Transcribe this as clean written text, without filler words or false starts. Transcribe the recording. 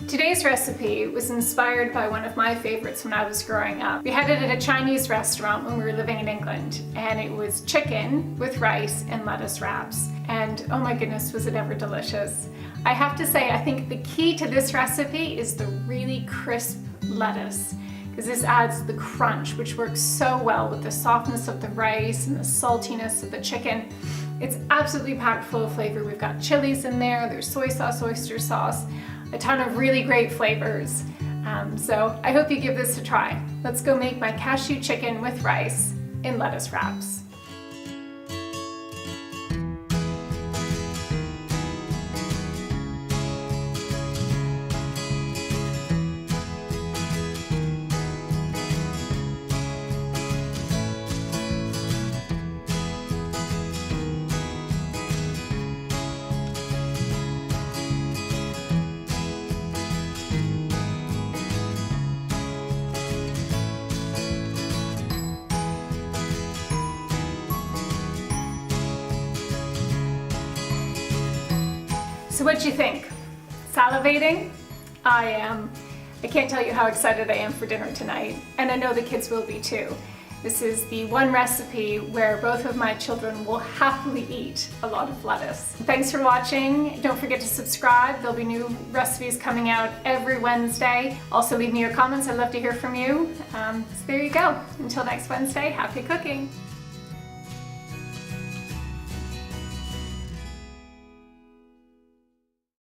Today's recipe was inspired by one of my favorites when I was growing up. We had it at a Chinese restaurant when we were living in England, and it was chicken with rice and lettuce wraps. And oh my goodness, was it ever delicious. I have to say, I think the key to this recipe is the really crisp lettuce, because this adds the crunch, which works so well with the softness of the rice and the saltiness of the chicken. It's absolutely packed full of flavor. We've got chilies in there, there's soy sauce, oyster sauce, a ton of really great flavors. So I hope you give this a try. Let's go make my cashew chicken with rice in lettuce wraps. So what'd you think? Salivating? I am. I can't tell you how excited I am for dinner tonight, and I know the kids will be too. This is the one recipe where both of my children will happily eat a lot of lettuce. Thanks for watching. Don't forget to subscribe. There'll be new recipes coming out every Wednesday. Also leave me your comments. I'd love to hear from you. So there you go. Until next Wednesday, happy cooking.